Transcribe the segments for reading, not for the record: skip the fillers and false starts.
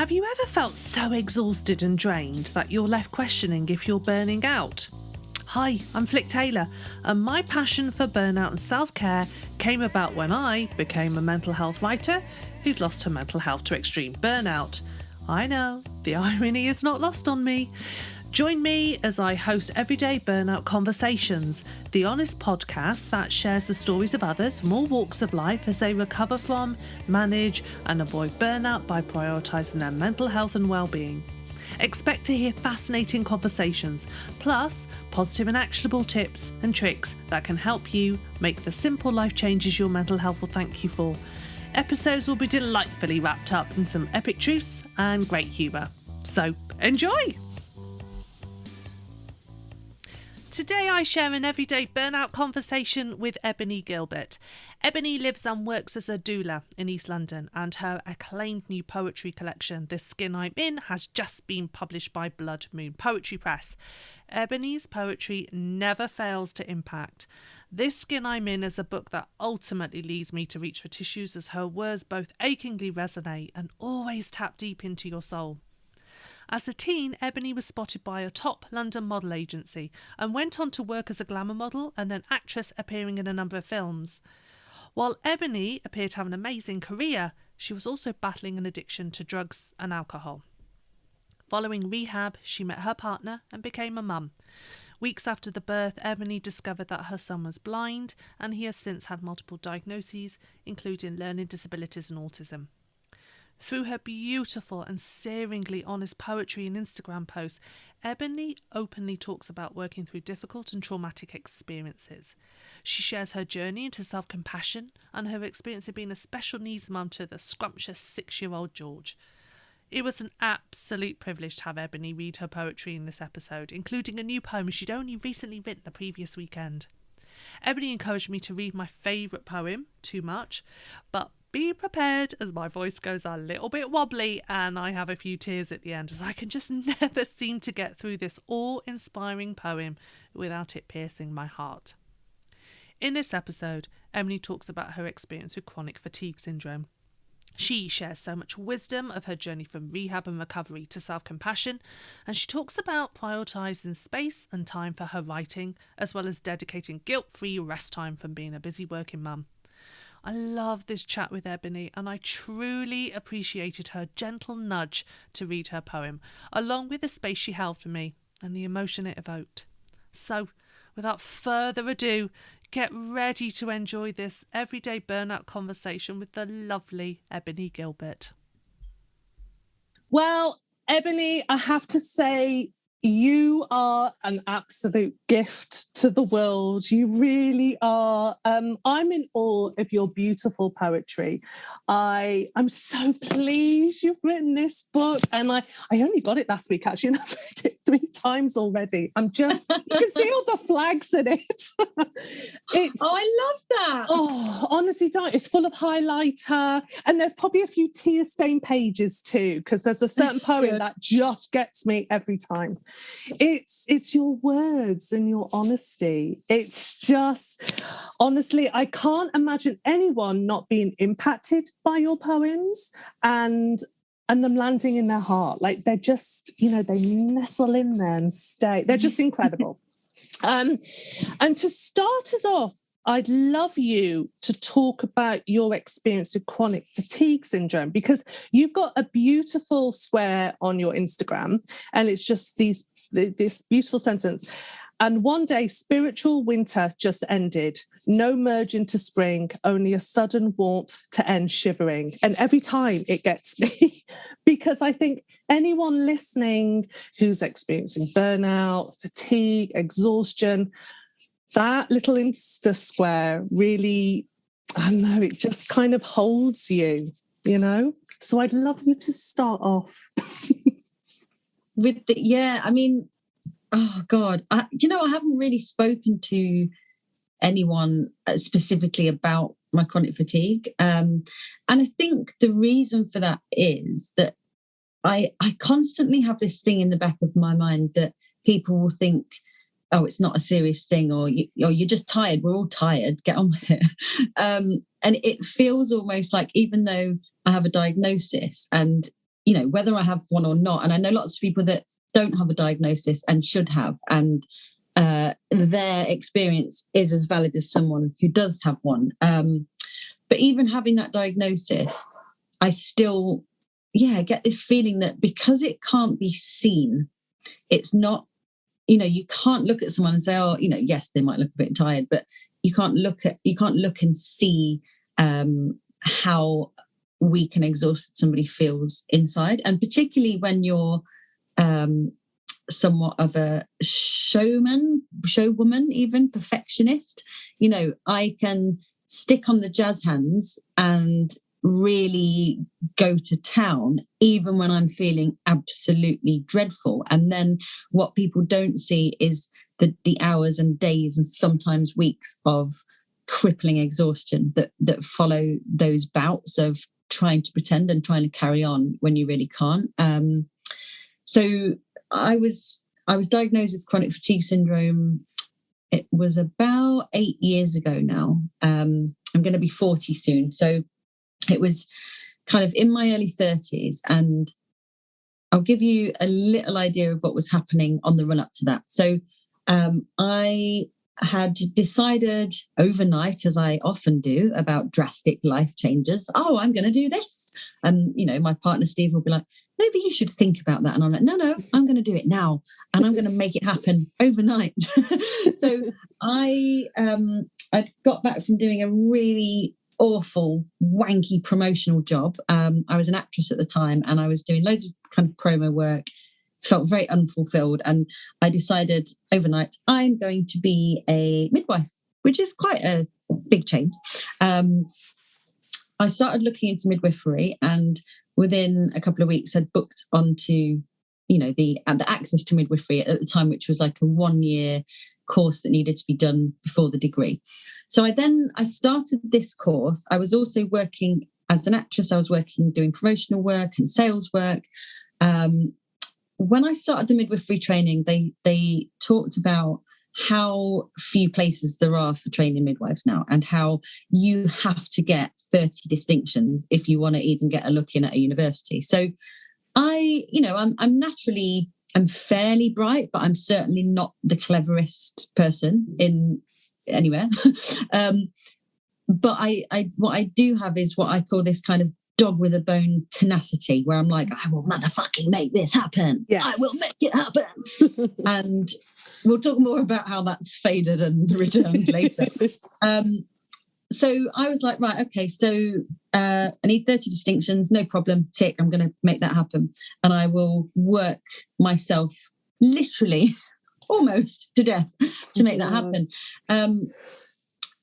Have you ever felt so exhausted and drained that you're left questioning if you're burning out? Hi, I'm Flic Taylor, and my passion for burnout and self-care came about when I became a mental health writer who'd lost her mental health to extreme burnout. I know, the irony is not lost on me. Join me as I host Everyday Burnout Conversations, the honest podcast that shares the stories of others from all walks of life as they recover from, manage and avoid burnout by prioritising their mental health and well-being. Expect to hear fascinating conversations, plus positive and actionable tips and tricks that can help you make the simple life changes your mental health will thank you for. Episodes will be delightfully wrapped up in some epic truths and great humour. So, enjoy! Today I share an everyday burnout conversation with Ebony Gilbert. Ebony lives and works as a doula in East London, and her acclaimed new poetry collection, The Skin I'm In, has just been published by Blood Moon Poetry Press. Ebony's poetry never fails to impact. This Skin I'm In is a book that ultimately leads me to reach for tissues as her words both achingly resonate and always tap deep into your soul. As a teen, Ebony was spotted by a top London model agency and went on to work as a glamour model and then actress, appearing in a number of films. While Ebony appeared to have an amazing career, she was also battling an addiction to drugs and alcohol. Following rehab, she met her partner and became a mum. Weeks after the birth, Ebony discovered that her son was blind, and he has since had multiple diagnoses, including learning disabilities and autism. Through her beautiful and searingly honest poetry and Instagram posts, Ebony openly talks about working through difficult and traumatic experiences. She shares her journey into self-compassion and her experience of being a special needs mum to the scrumptious 6-year-old George. It was an absolute privilege to have Ebony read her poetry in this episode, including a new poem she'd only recently written the previous weekend. Ebony encouraged me to read my favourite poem, Too Much, but be prepared as my voice goes a little bit wobbly and I have a few tears at the end, as I can just never seem to get through this awe-inspiring poem without it piercing my heart. In this episode, Emily talks about her experience with chronic fatigue syndrome. She shares so much wisdom of her journey from rehab and recovery to self-compassion, and she talks about prioritising space and time for her writing, as well as dedicating guilt-free rest time from being a busy working mum. I love this chat with Ebony, and I truly appreciated her gentle nudge to read her poem, along with the space she held for me and the emotion it evoked. So, without further ado, get ready to enjoy this everyday burnout conversation with the lovely Ebony Gilbert. Well, Ebony, I have to say, you are an absolute gift to the world. You really are. I'm in awe of your beautiful poetry. I'm so pleased you've written this book. And I only got it last week, actually, and I've read it 3 times already. You can see all the flags in it. I love that. Oh, honestly, don't. It's full of highlighter. And there's probably a few tear-stained pages too, because there's a certain poem that just gets me every time. It's your words and your honesty. It's just, honestly, I can't imagine anyone not being impacted by your poems and them landing in their heart. Like, they're just, they nestle in there and stay. They're just incredible. And to start us off, I'd love you to talk about your experience with chronic fatigue syndrome, because you've got a beautiful square on your Instagram, and it's just this beautiful sentence. And one day, spiritual winter just ended. No merge into spring, only a sudden warmth to end shivering. And every time it gets me, because I think anyone listening who's experiencing burnout, fatigue, exhaustion, that little Insta square really, I don't know, it just kind of holds you, So I'd love you to start off. Oh God, I haven't really spoken to anyone specifically about my chronic fatigue. And I think the reason for that is that I constantly have this thing in the back of my mind that people will think, oh, it's not a serious thing, or you're just tired. We're all tired. Get on with it. And it feels almost like, even though I have a diagnosis and whether I have one or not. And I know lots of people that don't have a diagnosis and should have, and their experience is as valid as someone who does have one. But even having that diagnosis, I still, get this feeling that because it can't be seen, it's not, you can't look at someone and say, oh, yes, they might look a bit tired, but you can't look and see how weak and exhausted somebody feels inside. And particularly when you're somewhat of a showwoman, even perfectionist, I can stick on the jazz hands and really go to town even when I'm feeling absolutely dreadful. And then what people don't see is the hours and days and sometimes weeks of crippling exhaustion that follow those bouts of trying to pretend and trying to carry on when you really can't. So I was diagnosed with chronic fatigue syndrome. It was about 8 years ago now. I'm going to be 40 soon. So it was kind of in my early 30s. And I'll give you a little idea of what was happening on the run up to that. So I had decided overnight, as I often do, about drastic life changes. Oh, I'm going to do this. And, my partner, Steve, will be like, maybe you should think about that. And I'm like, no, I'm going to do it now. And I'm going to make it happen overnight. So I got back from doing a really awful, wanky promotional job. I was an actress at the time and I was doing loads of kind of promo work, felt very unfulfilled. And I decided overnight, I'm going to be a midwife, which is quite a big change. I started looking into midwifery and within a couple of weeks I'd booked onto, the access to midwifery at the time, which was like a 1-year course that needed to be done before the degree. So I started this course. I was also working as an actress. I was working doing promotional work and sales work. When I started the midwifery training, they talked about how few places there are for training midwives now and how you have to get 30 distinctions if you want to even get a look in at a university. So I'm fairly bright, but I'm certainly not the cleverest person in anywhere. But what I do have is what I call this kind of dog with a bone tenacity, where I'm like, I will motherfucking make this happen. Yes. I will make it happen. And we'll talk more about how that's faded and returned later. So I was like, right, okay, so I need 30 distinctions, no problem, tick, I'm going to make that happen. And I will work myself literally almost to death to make that happen.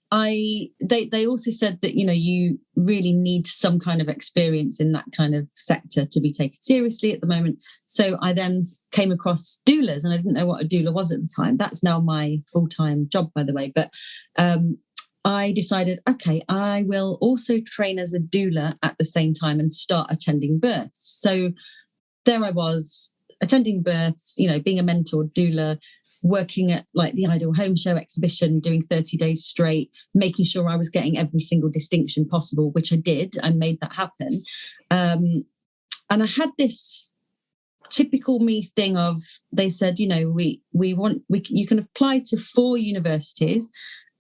They also said that, you really need some kind of experience in that kind of sector to be taken seriously at the moment. So I then came across doulas, and I didn't know what a doula was at the time. That's now my full-time job, by the way. But I decided, okay, I will also train as a doula at the same time and start attending births. So there I was, attending births, being a mentor doula, working at like the Ideal Home Show exhibition, doing 30 days straight, making sure I was getting every single distinction possible, which I did. I made that happen. And I had this typical me thing of, they said, you can apply to 4 universities.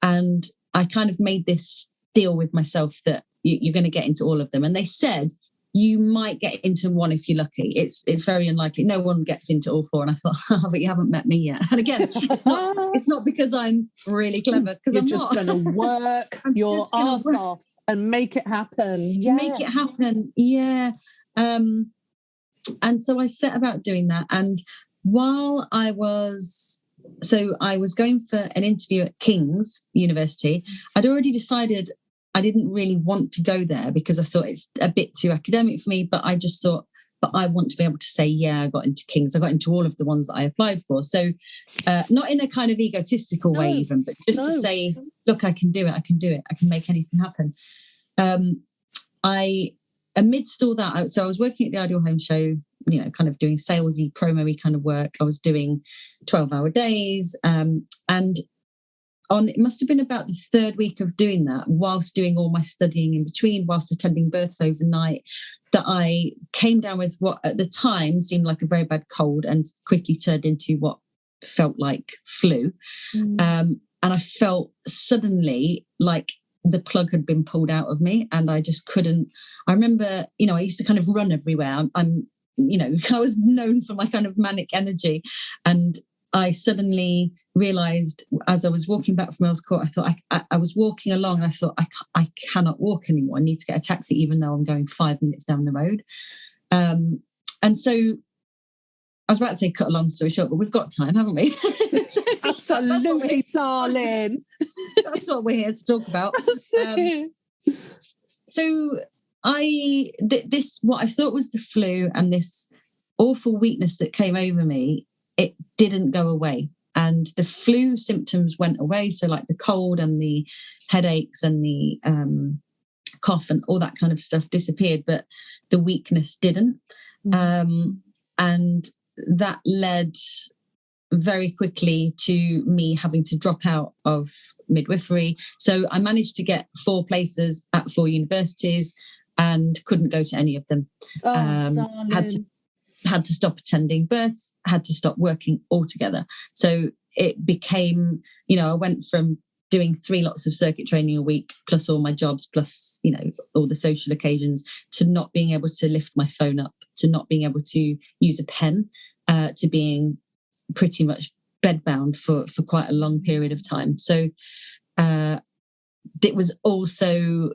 And I kind of made this deal with myself that you're going to get into all of them. And they said, you might get into one if you're lucky. It's very unlikely. No one gets into all 4. And I thought, but you haven't met me yet. And again, it's not because I'm really clever, because I'm just going to work your ass off and make it happen. Yeah. Make it happen. Yeah. And so I set about doing that. And while I was going for an interview at King's University, I'd already decided I didn't really want to go there because I thought it's a bit too academic for me, but I just thought, but I want to be able to say, yeah, I got into King's. I got into all of the ones that I applied for. So not in a kind of egotistical way even, but just to say, look, I can do it. I can make anything happen. Amidst all that, so I was working at the Ideal Home Show, kind of doing salesy, promo-y kind of work. I was doing 12-hour days. And it must have been about the third week of doing that, whilst doing all my studying in between, whilst attending births overnight, that I came down with what at the time seemed like a very bad cold and quickly turned into what felt like flu. And I felt suddenly like the plug had been pulled out of me, and I just couldn't. I remember, I used to kind of run everywhere. I was known for my kind of manic energy, and I suddenly realised as I was walking back from Earls Court, I thought I was walking along and I thought I cannot walk anymore. I need to get a taxi, even though I'm going 5 minutes down the road. And so I was about to say cut a long story short, but we've got time, haven't we? Absolutely, darling. That's what we're here to talk about. So what I thought was the flu and this awful weakness that came over me, it didn't go away. And the flu symptoms went away. So like the cold and the headaches and the cough and all that kind of stuff disappeared, but the weakness didn't. And that led very quickly to me having to drop out of midwifery. So I managed to get 4 places at 4 universities and couldn't go to any of them. Had to stop attending births, had to stop working altogether. So it became, I went from doing 3 lots of circuit training a week, plus all my jobs, plus, all the social occasions, to not being able to lift my phone up, to not being able to use a pen, to being pretty much bedbound for quite a long period of time. So it was also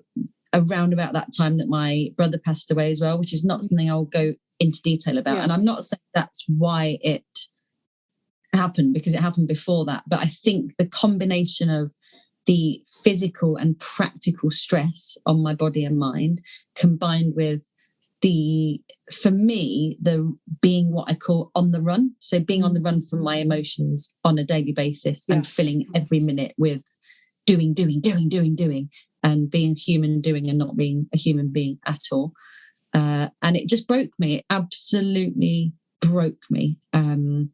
around about that time that my brother passed away as well, which is not something I'll go into detail about. And I'm not saying that's why it happened, because it happened before that. But I think the combination of the physical and practical stress on my body and mind, combined with the being what I call on the run. So being on the run from my emotions on a daily basis and filling every minute with doing, and being human doing and not being a human being at all. And it just broke me. It absolutely broke me. And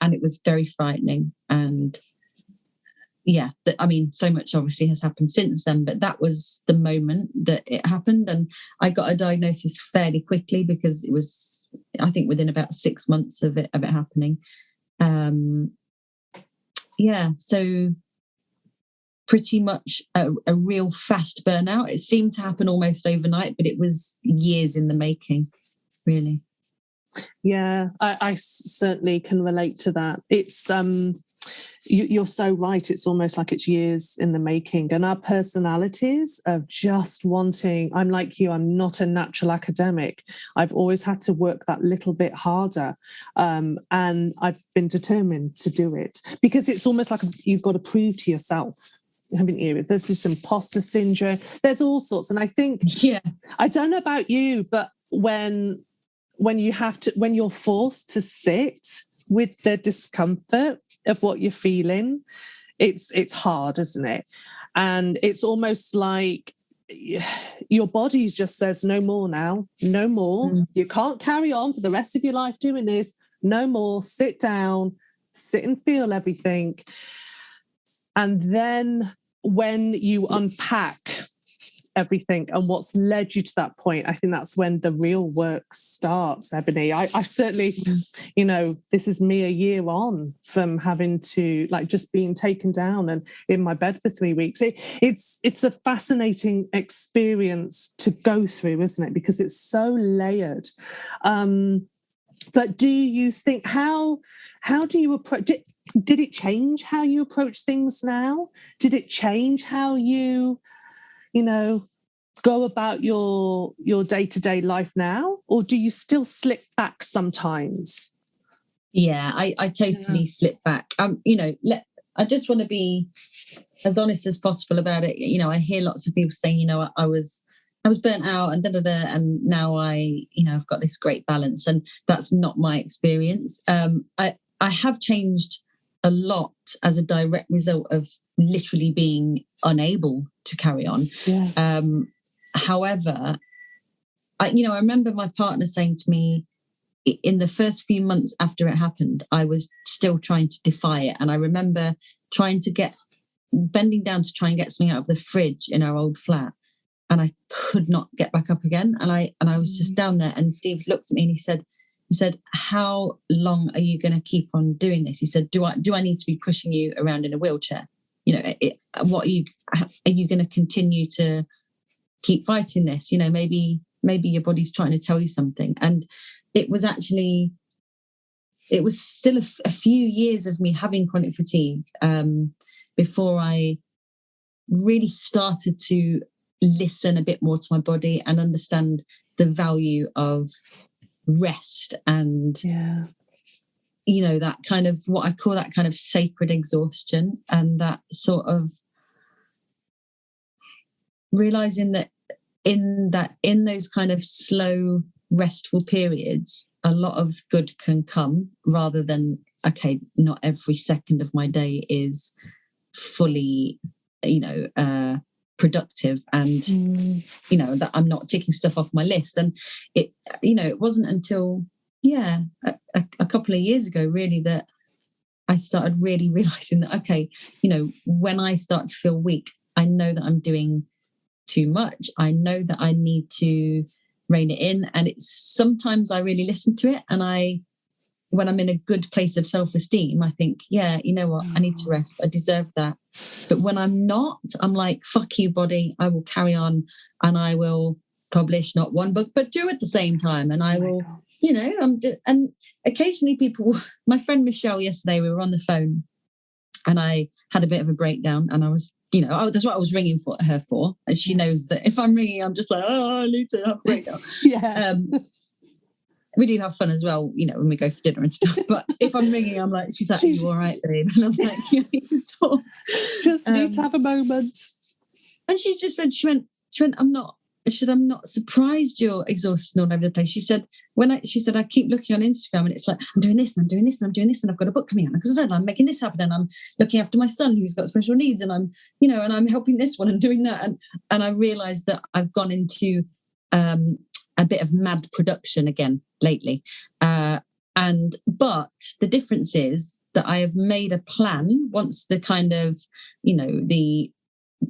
it was very frightening. And so much obviously has happened since then, but that was the moment that it happened. And I got a diagnosis fairly quickly, because it was, I think, within about 6 months of it happening. So pretty much a real fast burnout. It seemed to happen almost overnight, but it was years in the making, really. Yeah, I certainly can relate to that. It's you're so right. It's almost like it's years in the making. And our personalities of just wanting, I'm like you, I'm not a natural academic. I've always had to work that little bit harder. And I've been determined to do it, because it's almost like you've got to prove to yourself, haven't you? There's this imposter syndrome. There's all sorts. And I think, I don't know about you, but when you're forced to sit with the discomfort of what you're feeling, it's hard, isn't it? And it's almost like your body just says, no more now, no more. You can't carry on for the rest of your life doing this. No more. Sit down, sit and feel everything. And then when you unpack everything and what's led you to that point, I think that's when the real work starts, Ebony. I've certainly, this is me a year on from having to, just being taken down and in my bed for 3 weeks. It's a fascinating experience to go through, isn't it? Because it's so layered. But do you think, how do you approach it? Did it change how you approach things now? Did it change how you go about your day-to-day life now? Or do you still slip back sometimes? Yeah, I totally slip back. I just want to be as honest as possible about it. I hear lots of people saying, I was burnt out and and now I've got this great balance, and that's not my experience. I have changed a lot as a direct result of literally being unable to carry on. Yeah. However, I remember my partner saying to me, in the first few months after it happened, I was still trying to defy it. And I remember trying to get bending down to try and get something out of the fridge in our old flat, and I could not get back up again. And I was just down there, and Steve looked at me and he said, how long are you going to keep on doing this? He said, do I need to be pushing you around in a wheelchair? You know, are you going to continue to keep fighting this? You know, maybe your body's trying to tell you something. And it was still a few years of me having chronic fatigue before I really started to listen a bit more to my body and understand the value of rest and, you know, that kind of what I call that kind of sacred exhaustion, and that sort of realizing that in those kind of slow, restful periods, a lot of good can come, rather than, okay, not every second of my day is fully, you know, productive, and you know, that I'm not ticking stuff off my list. And it, you know, it wasn't until a couple of years ago really that I started really realizing that, okay, you know, when I start to feel weak, I know that I'm doing too much. I know that I need to rein it in, and it's sometimes I really listen to it, and when I'm in a good place of self-esteem, I think, yeah, you know what, I need to rest, I deserve that. But when I'm not, I'm like, fuck you, body, I will carry on, and I will publish not one book but two at the same time, and I will, you know, and occasionally people, my friend Michelle yesterday, we were on the phone and I had a bit of a breakdown, and I was, you know, that's what I was ringing for her for, and she knows that if I'm ringing, I'm just like, oh, I need to have a breakdown. We do have fun as well, you know, when we go for dinner and stuff. But if I'm ringing, I'm like, she's like, are you all right, babe? And I'm like, you need to talk. Just need to have a moment. And she went, I'm not surprised you're exhausted all over the place. She said, I keep looking on Instagram and it's like, I'm doing this and I'm doing this and I'm doing this and I've got a book coming out because I'm making this happen and I'm looking after my son who's got special needs and I'm, you know, and I'm helping this one and doing that. And I realized that I've gone into a bit of mad production again lately. But the difference is that I have made a plan once the kind of, you know, the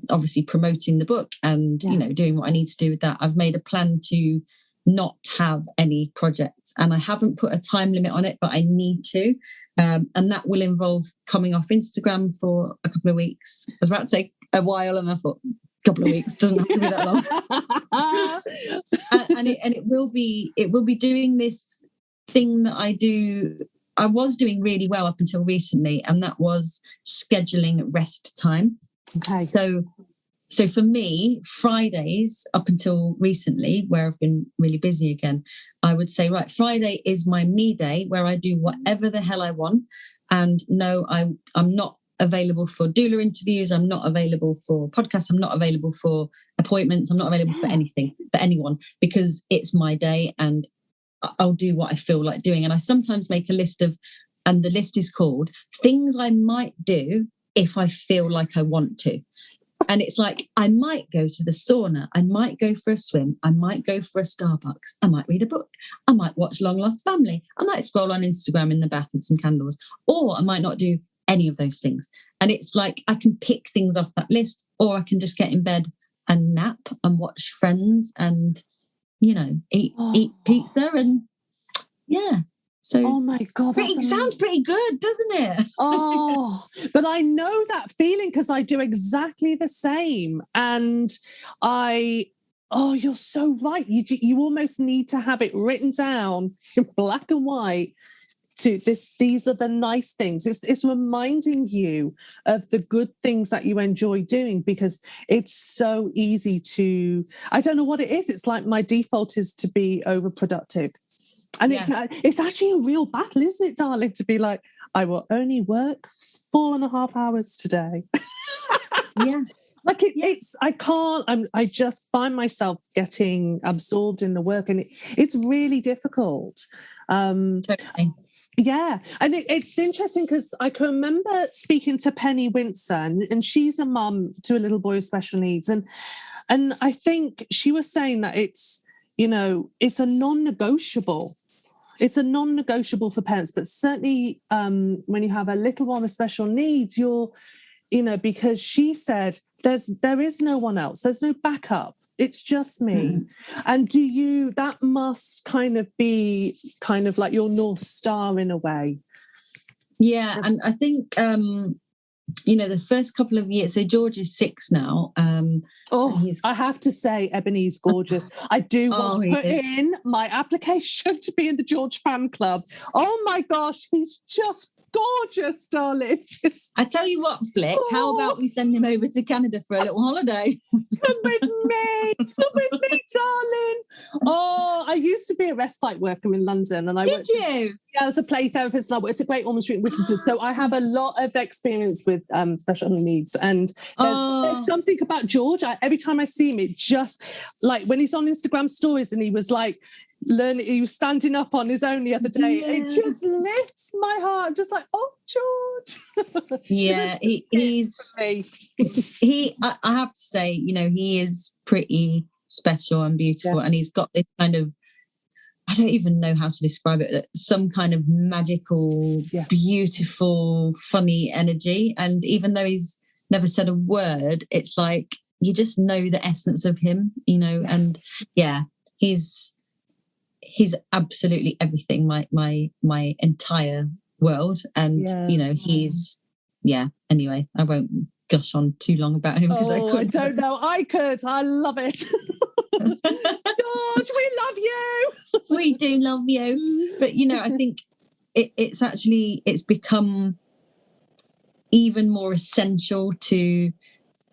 obviously promoting the book and, you know, doing what I need to do with that. I've made a plan to not have any projects, and I haven't put a time limit on it, but I need to. And that will involve coming off Instagram for a couple of weeks. I was about to say a while, and I thought, couple of weeks doesn't have to be that long. and it will be doing this thing that I was doing really well up until recently, and that was scheduling rest time. Okay. So for me, Fridays up until recently, where I've been really busy again, I would say, right, Friday is my me day where I do whatever the hell I want. And no, I'm not available for doula interviews. I'm not available for podcasts. I'm not available for appointments. I'm not available for anything, for anyone, because it's my day and I'll do what I feel like doing. And I sometimes make a list and the list is called things I might do if I feel like I want to. And it's like, I might go to the sauna. I might go for a swim. I might go for a Starbucks. I might read a book. I might watch Long Lost Family. I might scroll on Instagram in the bath with some candles, or I might not do any of those things. And it's like I can pick things off that list, or I can just get in bed and nap and watch Friends and, you know, eat pizza and so oh my God, sounds pretty good, doesn't it? But I know that feeling because I do exactly the same. And you're so right. You almost need to have it written down in black and white. These are the nice things. It's reminding you of the good things that you enjoy doing, because it's so easy to, I don't know what it is. It's like my default is to be overproductive. And it's actually a real battle, isn't it, darling, to be like, I will only work 4.5 hours today. I just find myself getting absorbed in the work, and it's really difficult. Totally. Yeah, and it's interesting because I can remember speaking to Penny Windsor, and she's a mum to a little boy with special needs, and I think she was saying that it's, you know, it's a non-negotiable. It's a non-negotiable for parents, but certainly when you have a little one with special needs, you're because she said there is no one else. There's no backup. It's just me. And that must kind of be kind of like your North Star in a way. Yeah. And I think, the first couple of years, so George is 6 now. I have to say, Ebony's gorgeous. I do want to put in my application to be in the George fan club. Oh my gosh, he's just gorgeous, darling. I tell you what, Flic, how about we send him over to Canada for a little holiday? Come with me, darling. Oh, I used to be a respite worker in London, and I Did you? Yeah, I was a play therapist, and I worked at Great Ormond Street in Whittington, so I have a lot of experience with special needs. And there's something about George. Every time I see him, it just like when he's on Instagram stories, and he was like he was standing up on his own the other day. It just lifts my heart. Just like, oh, George. Yeah, I have to say, he is pretty special and beautiful, and he's got this kind of, I don't even know how to describe it, some kind of magical, beautiful, funny energy. And even though he's never said a word, it's like you just know the essence of him, and he's absolutely everything, my entire world. And anyway, I won't gush on too long about him because I don't know. I could. I love it. George, we love you. We do love you. But I think it's become even more essential to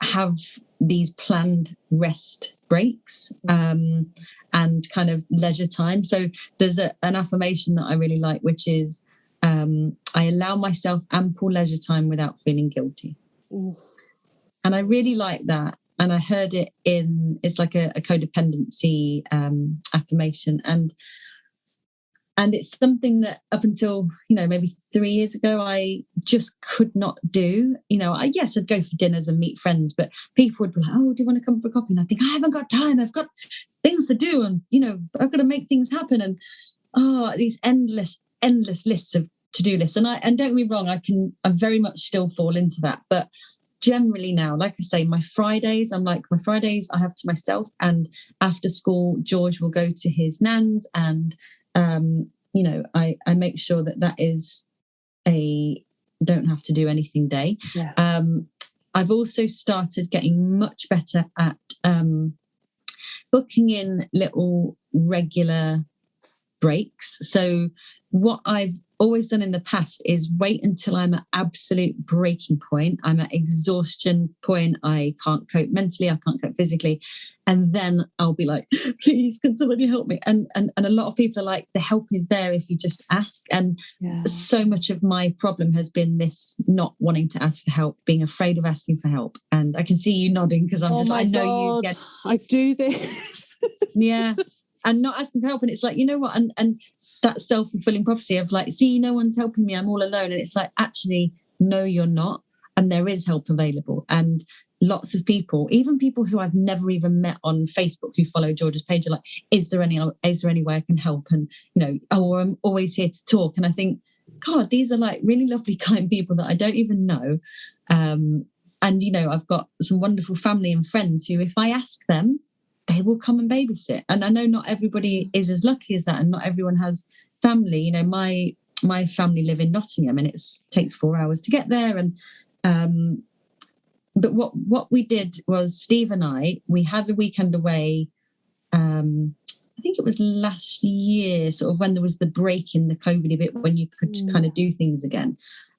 have these planned rest breaks and kind of leisure time. So there's an affirmation that I really like, which is I allow myself ample leisure time without feeling guilty. Ooh. And I really like that. And I heard it it's like a codependency affirmation. And it's something that up until, maybe 3 years ago, I just could not do. I'd go for dinners and meet friends, but people would be like, oh, do you want to come for coffee? And I think, I haven't got time. I've got things to do. And, I've got to make things happen. And, these endless lists of to-do lists. And don't get me wrong, I very much still fall into that. But generally now, like I say, my Fridays I have to myself. And after school, George will go to his nan's, and I make sure that is a don't have to do anything day. Yeah. I've also started getting much better at booking in little regular breaks. So what I've always done in the past is wait until I'm at absolute breaking point. I'm at exhaustion point. I can't cope mentally. I can't cope physically. And then I'll be like, please, can somebody help me? And a lot of people are like, the help is there if you just ask. And so much of my problem has been this not wanting to ask for help, being afraid of asking for help. And I can see you nodding because I know you get. I do this. Yeah. And not asking for help. And it's like, you know what? And that self-fulfilling prophecy of like, see, no one's helping me. I'm all alone. And it's like, actually, no, you're not. And there is help available. And lots of people, even people who I've never even met on Facebook who follow George's page are like, is there any way I can help? And, I'm always here to talk. And I think, God, these are like really lovely, kind people that I don't even know. And, I've got some wonderful family and friends who, if I ask them, they will come and babysit. And I know not everybody is as lucky as that, and not everyone has family. My family live in Nottingham, and it takes 4 hours to get there. And but what we did was Steve and we had a weekend away. I think it was last year, sort of when there was the break in the COVID bit, when you could kind of do things again.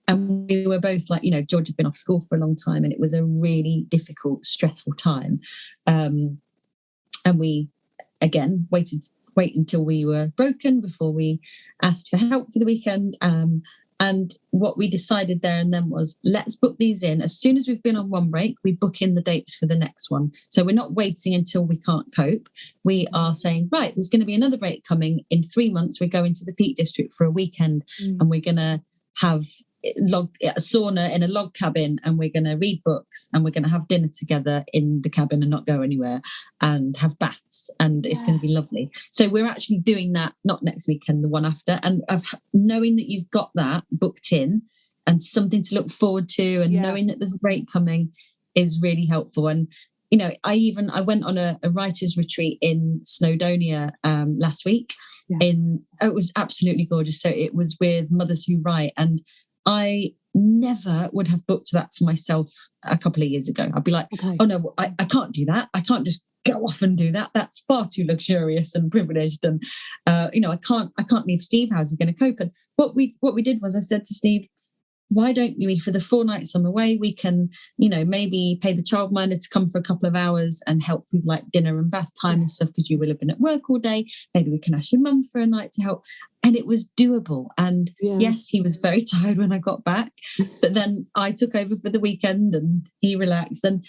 And we were both like, George had been off school for a long time, and it was a really difficult, stressful time. And we, again, wait until we were broken before we asked for help for the weekend. And what we decided there and then was, let's book these in. As soon as we've been on one break, we book in the dates for the next one. So we're not waiting until we can't cope. We are saying, right, there's going to be another break coming in 3 months. We're going to the Peak District for a weekend, and we're going to have a sauna in a log cabin, and we're going to read books, and we're going to have dinner together in the cabin and not go anywhere, and have baths, and it's going to be lovely. So we're actually doing that, not next weekend, the one after. And of knowing that you've got that booked in, something to look forward to, and knowing that there's a break coming is really helpful. And I went on a writer's retreat in Snowdonia last week. It was absolutely gorgeous. So it was with mothers who write, and I never would have booked that for myself a couple of years ago. I'd be like, oh no, I can't do that. I can't just go off and do that. That's far too luxurious and privileged. And I can't leave Steve. How's he going to cope? And what we did was, I said to Steve, why don't we, for the 4 nights I'm away, we can, maybe pay the childminder to come for a couple of hours and help with like dinner and bath time and stuff, because you will have been at work all day. Maybe we can ask your mum for a night to help. And it was doable. And yes, he was very tired when I got back, but then I took over for the weekend and he relaxed. And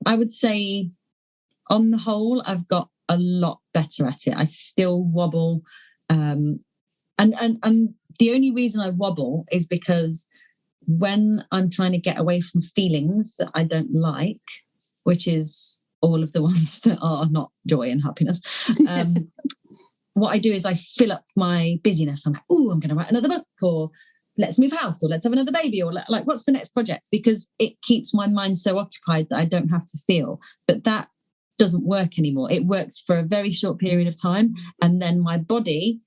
I would say on the whole, I've got a lot better at it. I still wobble. And the only reason I wobble is because when I'm trying to get away from feelings that I don't like, which is all of the ones that are not joy and happiness, what I do is I fill up my busyness. I'm like, oh, I'm going to write another book, or let's move house, or let's have another baby, or like, what's the next project? Because it keeps my mind so occupied that I don't have to feel. But that doesn't work anymore. It works for a very short period of time. And then my body,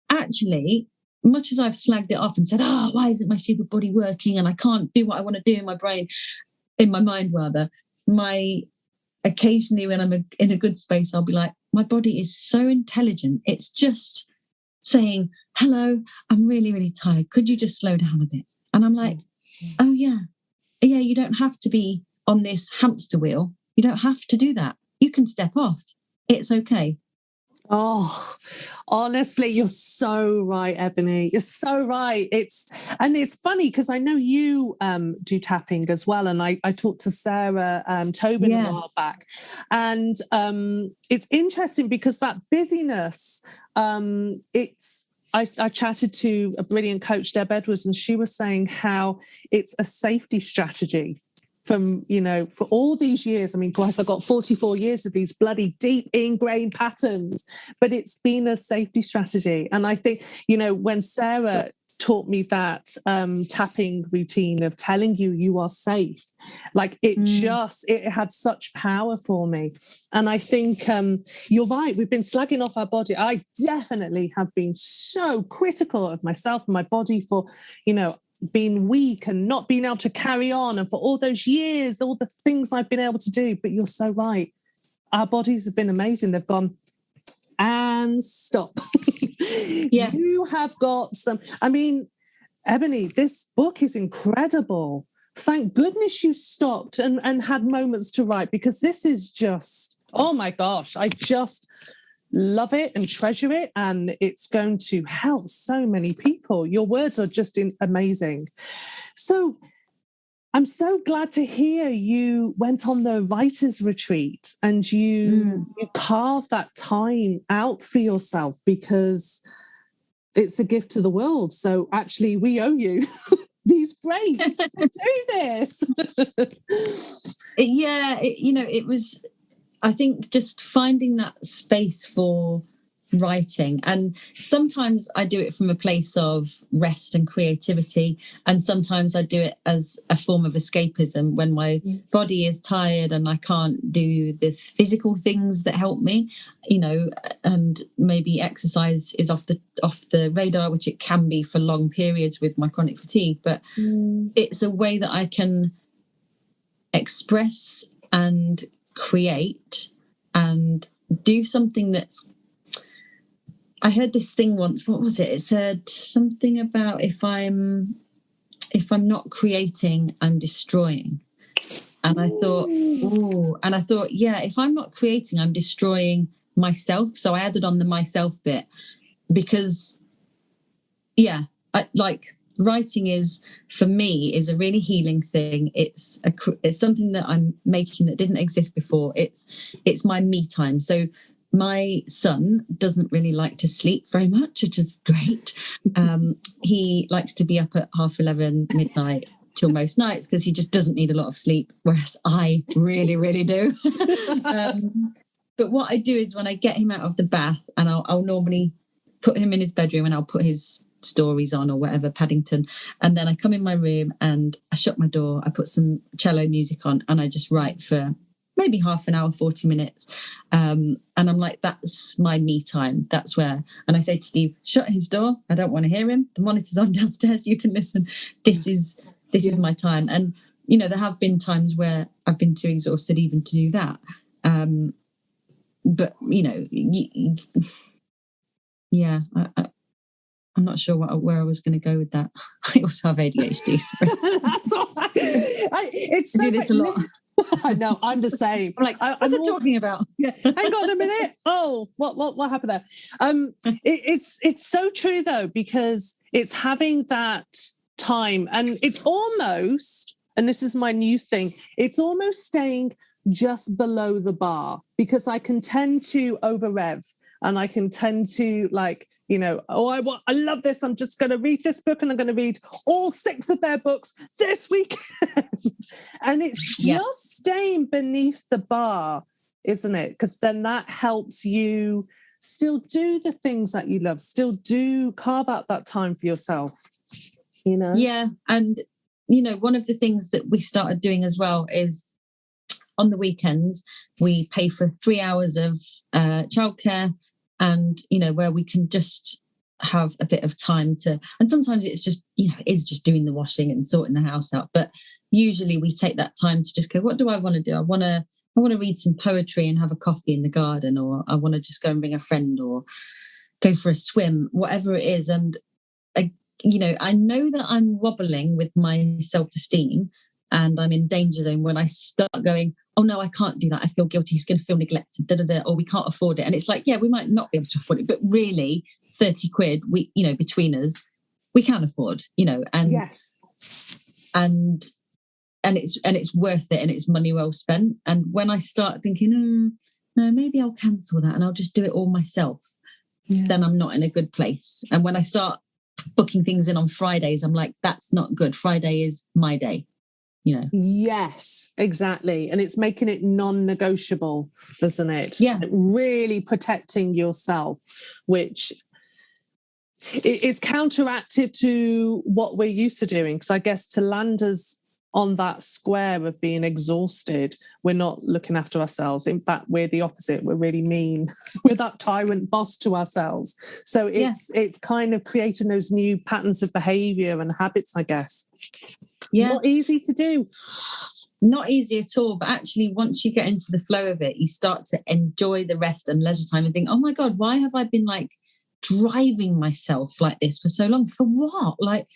actually, much as I've slagged it off and said, why isn't my stupid body working? And I can't do what I want to do in my brain, in my mind rather. Occasionally when I'm in a good space, I'll be like, my body is so intelligent. It's just saying, hello, I'm really, really tired. Could you just slow down a bit? And I'm like, oh yeah, you don't have to be on this hamster wheel. You don't have to do that. You can step off. It's okay. Oh, honestly, you're so right, Ebony. You're so right. It's funny because I know you do tapping as well, and I talked to Sarah Tobin a while back, and it's interesting because that busyness. I chatted to a brilliant coach, Deb Edwards, and she was saying how it's a safety strategy. From, for all these years, I mean, Christ, I've got 44 years of these bloody deep ingrained patterns, but it's been a safety strategy. And I think, when Sarah taught me that tapping routine of telling you are safe, like it had such power for me. And I think you're right. We've been slagging off our body. I definitely have been so critical of myself and my body for, being weak and not being able to carry on, and for all those years, all the things I've been able to do. But you're so right. Our bodies have been amazing. They've gone and stop. You have got some, I mean, Ebony, this book is incredible. Thank goodness you stopped and had moments to write, because this is just, oh my gosh, I just love it and treasure it, and it's going to help so many people. Your words are just amazing. So I'm so glad to hear you went on the writer's retreat and you carved that time out for yourself, because it's a gift to the world. So actually we owe you these breaks to do this. It was, I think, just finding that space for writing. And sometimes I do it from a place of rest and creativity, and sometimes I do it as a form of escapism when my body is tired and I can't do the physical things that help me, and maybe exercise is off the radar, which it can be for long periods with my chronic fatigue. But it's a way that I can express and create and do something that's, I heard this thing once, what was it? It said something about if I'm not creating, I'm destroying. And I thought, if I'm not creating, I'm destroying myself. So I added on the myself bit, because writing is, for me, is a really healing thing. It's something that I'm making that didn't exist before. It's my me time. So my son doesn't really like to sleep very much, which is great. He likes to be up at 11:30, midnight till most nights, because he just doesn't need a lot of sleep, whereas I really, really do. But what I do is when I get him out of the bath, and I'll normally put him in his bedroom and I'll put his stories on or whatever, Paddington. And then I come in my room and I shut my door, I put some cello music on, and I just write for maybe half an hour, 40 minutes. And I'm like, that's my me time. That's where, and I say to Steve, shut his door. I don't want to hear him. The monitor's on downstairs. You can listen. This is my time. And, you know, there have been times where I've been too exhausted even to do that. But, you know, I'm not sure where I was going to go with that. I also have ADHD. So. That's all right. I do this a lot. I know, I'm the same. I'm like, what's it talking about? Yeah, hang on a minute. Oh, what happened there? It's so true though, because it's having that time, and it's almost, and this is my new thing, it's almost staying just below the bar, because I can tend to over rev. And I can tend to like, you know, I love this. I'm just going to read this book, and I'm going to read all 6 of their books this weekend. And it's just staying beneath the bar, isn't it? Because then that helps you still do the things that you love, still carve out that time for yourself, you know? Yeah. And, you know, one of the things that we started doing as well is on the weekends, we pay for 3 hours of childcare. And, you know, where we can just have a bit of time to, and sometimes it's just, you know, it's just doing the washing and sorting the house out. But usually we take that time to just go, what do I want to do? I want to read some poetry and have a coffee in the garden, or I want to just go and bring a friend or go for a swim, whatever it is. And, you know, I know that I'm wobbling with my self-esteem and I'm in danger zone when I start going, oh no, I can't do that. I feel guilty. He's going to feel neglected, or we can't afford it. And it's like, yeah, we might not be able to afford it, but really 30 quid, we, you know, between us, we can afford, you know, and yes. And it's worth it, and it's money well spent. And when I start thinking, no, maybe I'll cancel that and I'll just do it all myself, then I'm not in a good place. And when I start booking things in on Fridays, I'm like, that's not good. Friday is my day. You know. Yes, exactly. And it's making it non-negotiable, isn't it? Yeah. Really protecting yourself, which is counteractive to what we're used to doing. Because I guess to land us on that square of being exhausted, we're not looking after ourselves. In fact, we're the opposite. We're really mean. We're that tyrant boss to ourselves. So it's kind of creating those new patterns of behaviour and habits, I guess. Yeah. Not easy to do. Not easy at all. But actually, once you get into the flow of it, you start to enjoy the rest and leisure time and think, oh my God, why have I been like driving myself like this for so long? For what? Like,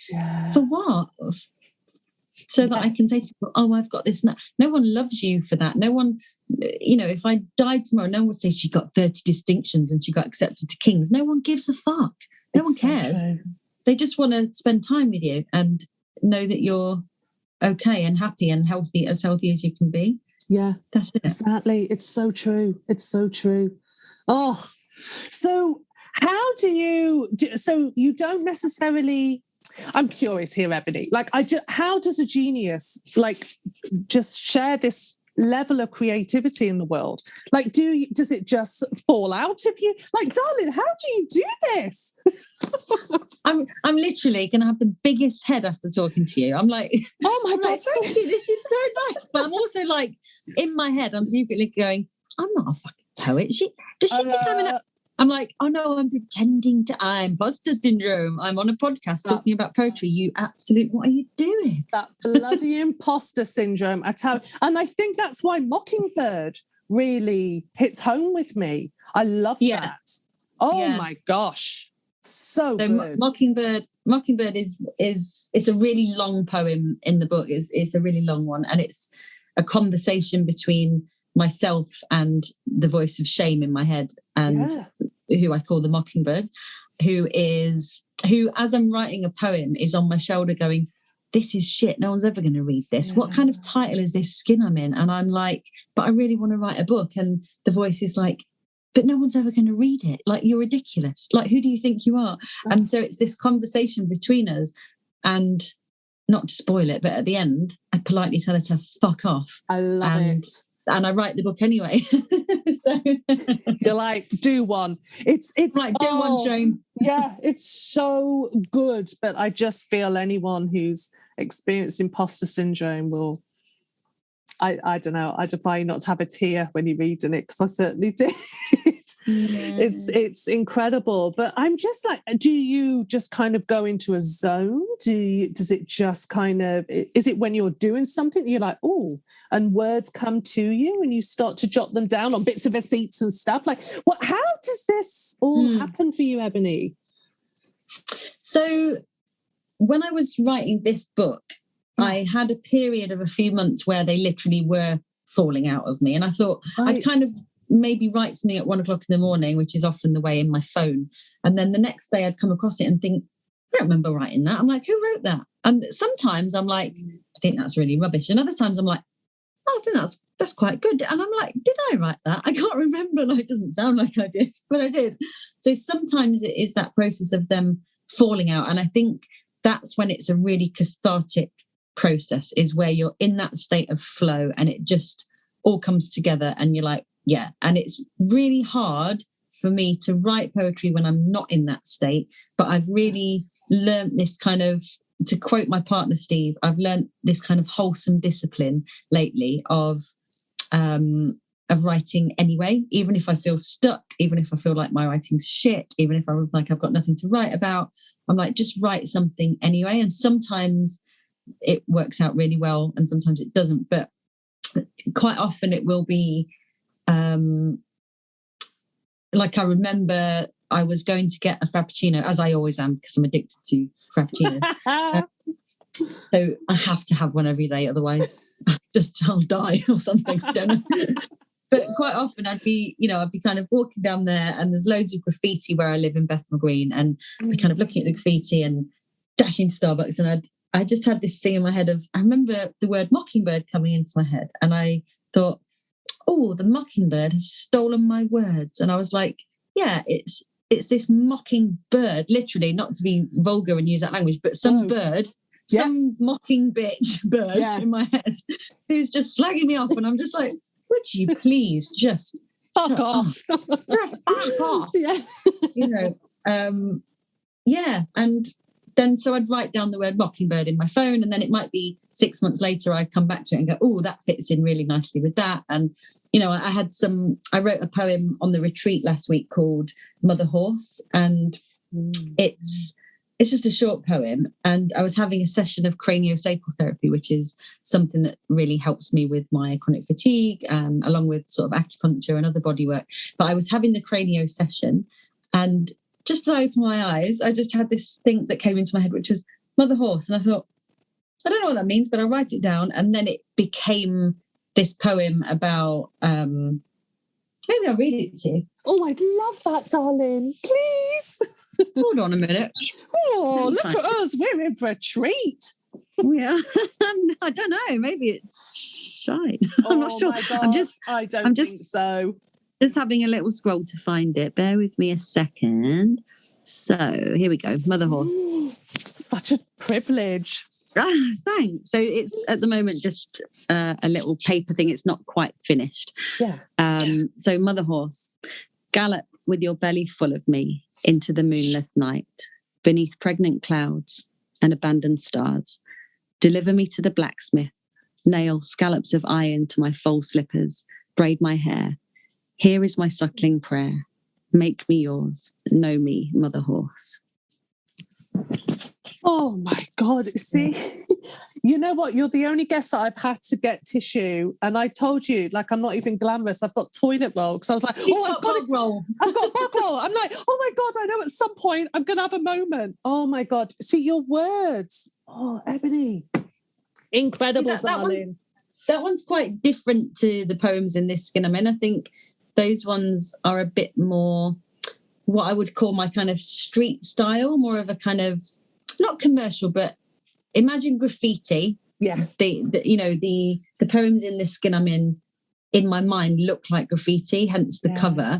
for what? So that I can say to people, oh, I've got this. No one loves you for that. No one, you know, if I died tomorrow, no one would say she got 30 distinctions and she got accepted to King's. No one gives a fuck. No one cares. So they just want to spend time with you and know that you're okay and happy and healthy as you can be. Yeah, that's it. Exactly. It's so true. It's so true. Oh, so how do you so you don't necessarily, I'm curious here, Ebony, like how does a genius like just share this level of creativity in the world? Like, does it just fall out of you? Like, darling, how do you do this? I'm literally going to have the biggest head after talking to you. I'm like, oh my God, thank you. This is so nice. But I'm also like, in my head, I'm secretly going, I'm not a fucking poet. Does she think I'm like, oh no, I'm pretending to. I'm imposter syndrome. I'm on a podcast talking about poetry. You absolute, what are you doing? That bloody imposter syndrome, I tell you. And I think that's why Mockingbird really hits home with me. I love that. Oh my gosh. So good. Mockingbird is it's a really long poem in the book. It's a really long one, and it's a conversation between myself and the voice of shame in my head, and who I call the Mockingbird, who as I'm writing a poem is on my shoulder going, this is shit, no one's ever going to read this. What kind of title is this skin I'm in? And I'm like, but I really want to write a book. And the voice is like, but no one's ever going to read it. Like, you're ridiculous. Like, who do you think you are? And so it's this conversation between us, and not to spoil it, but at the end, I politely tell her to fuck off. I love it. and I write the book anyway. So you're like, do one. It's like, do one, Shane. Yeah, it's so good. But I just feel anyone who's experienced imposter syndrome will, I don't know, I defy you not to have a tear when you're reading it, because I certainly did. Yeah. It's incredible. But I'm just like, do you just kind of go into a zone? Does it just kind of, is it when you're doing something you're like, oh, and words come to you and you start to jot them down on bits of receipts and stuff? Like, what? How does this all happen for you, Ebony? So when I was writing this book, I had a period of a few months where they literally were falling out of me. And I thought I'd kind of maybe write something at 1 o'clock in the morning, which is often the way in my phone. And then the next day I'd come across it and think, I don't remember writing that. I'm like, who wrote that? And sometimes I'm like, I think that's really rubbish. And other times I'm like, oh, I think that's quite good. And I'm like, did I write that? I can't remember. Like, it doesn't sound like I did, but I did. So sometimes it is that process of them falling out. And I think that's when it's a really cathartic process, is where you're in that state of flow and it just all comes together and you're like, yeah. And it's really hard for me to write poetry when I'm not in that state. But I've really learned this kind of, to quote my partner, Steve, I've learned this kind of wholesome discipline lately of writing anyway, even if I feel stuck, even if I feel like my writing's shit, even if I'm like, I've got nothing to write about, I'm like, just write something anyway. And sometimes it works out really well and sometimes it doesn't, but quite often it will be like, I remember I was going to get a frappuccino, as I always am because I'm addicted to frappuccinos. So I have to have one every day, otherwise I'll die or something. I don't know. But quite often I'd be kind of walking down there and there's loads of graffiti where I live in Bethnal Green, and I'd be kind of looking at the graffiti and dashing to Starbucks, and I just had this thing in my head of, I remember the word mockingbird coming into my head, and I thought, oh, the mockingbird has stolen my words. And I was like, yeah, it's this mocking bird, literally, not to be vulgar and use that language, but some bird, some mocking bitch bird in my head who's just slagging me off. And I'm just like, would you please just fuck off? Just fuck off. Yeah. And then so I'd write down the word mockingbird in my phone, and then it might be 6 months later I'd come back to it and go, oh, that fits in really nicely with that. And I wrote a poem on the retreat last week called Mother Horse, and it's just a short poem. And I was having a session of craniosacral therapy, which is something that really helps me with my chronic fatigue, along with sort of acupuncture and other body work. But I was having the cranio session, and just as I opened my eyes, I just had this thing that came into my head, which was Mother Horse. And I thought, I don't know what that means, but I'll write it down. And then it became this poem about, maybe I'll read it to you. Oh, I'd love that, darling. Please. Hold on a minute. Oh, look at us. We're in for a treat. Yeah. I don't know. Maybe it's shine. I'm not sure. My God. I don't think so. Just having a little scroll to find it. Bear with me a second. So here we go. Mother Horse. Such a privilege. Thanks. So it's at the moment just a little paper thing. It's not quite finished. Yeah. So Mother Horse, gallop with your belly full of me into the moonless night, beneath pregnant clouds and abandoned stars. Deliver me to the blacksmith, nail scallops of iron to my foal slippers, braid my hair. Here is my suckling prayer. Make me yours. Know me, Mother Horse. Oh my God. See, you know what? You're the only guest that I've had to get tissue. And I told you, like, I'm not even glamorous. I've got toilet roll. Because I was like, I've got roll. I've got bog roll. I'm like, oh my God, I know at some point I'm going to have a moment. Oh my God. See, your words. Oh, Ebony. Incredible, darling. That one's quite different to the poems in this skin. I mean, I think those ones are a bit more what I would call my kind of street style, more of a kind of, not commercial, but imagine graffiti. Yeah. The poems in this skin I'm in my mind look like graffiti, hence the cover.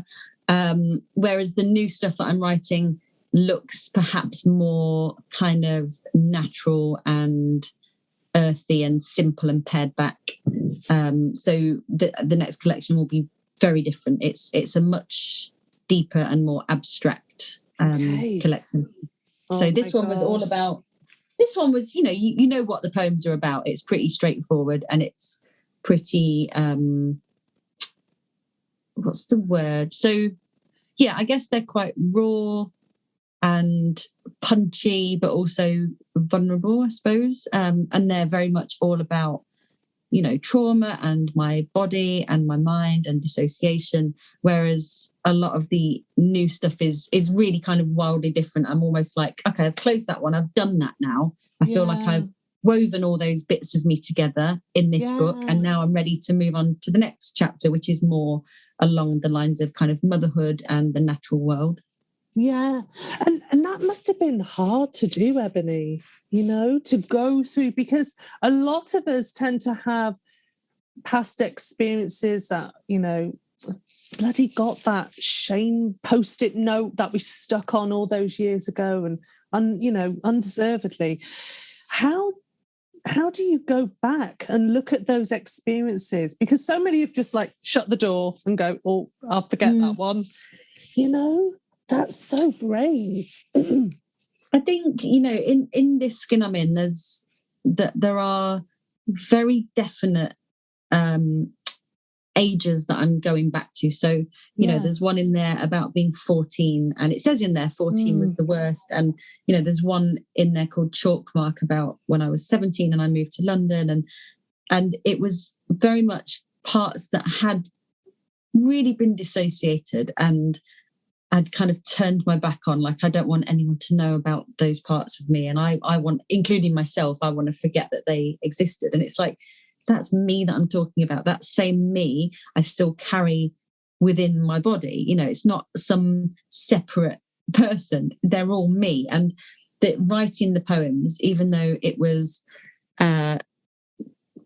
Whereas the new stuff that I'm writing looks perhaps more kind of natural and earthy and simple and pared back. So the next collection will be very different. It's a much deeper and more abstract collection. So this one was all about. This one was, you know what the poems are about. It's pretty straightforward, and it's pretty. What's the word? So, yeah, I guess they're quite raw and punchy, but also vulnerable, I suppose. And they're very much all about, trauma and my body and my mind and dissociation. Whereas a lot of the new stuff is really kind of wildly different. I'm almost like, okay, I've closed that one. I've done that now. I feel like I've woven all those bits of me together in this book, and now I'm ready to move on to the next chapter, which is more along the lines of kind of motherhood and the natural world. Yeah. And that must have been hard to do, Ebony, to go through, because a lot of us tend to have past experiences that, bloody got that shame post-it note that we stuck on all those years ago and undeservedly. How do you go back and look at those experiences? Because so many have just like shut the door and go, oh, I'll forget that one. That's so brave. I think, in this skin I'm in, there are very definite ages that I'm going back to. So, there's one in there about being 14, and it says in there 14 was the worst. And, there's one in there called Chalk Mark about when I was 17 and I moved to London. And it was very much parts that had really been dissociated, and I'd kind of turned my back on, like, I don't want anyone to know about those parts of me. And I want, including myself, I want to forget that they existed. And it's like, that's me that I'm talking about. That same me I still carry within my body. It's not some separate person. They're all me. And writing the poems, even though it was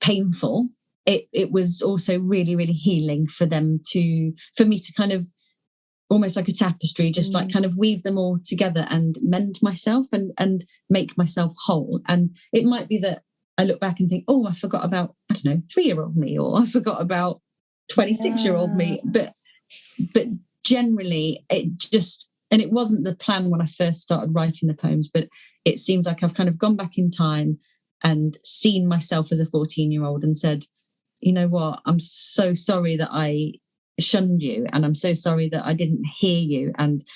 painful, it was also really, really healing for me to kind of, almost like a tapestry, just like kind of weave them all together and mend myself and make myself whole. And it might be that I look back and think, oh, I forgot about, 3-year-old me, or I forgot about 26-year-old me. But generally it just, and it wasn't the plan when I first started writing the poems, but it seems like I've kind of gone back in time and seen myself as a 14-year-old and said, you know what, I'm so sorry that I shunned you, and I'm so sorry that I didn't hear you, and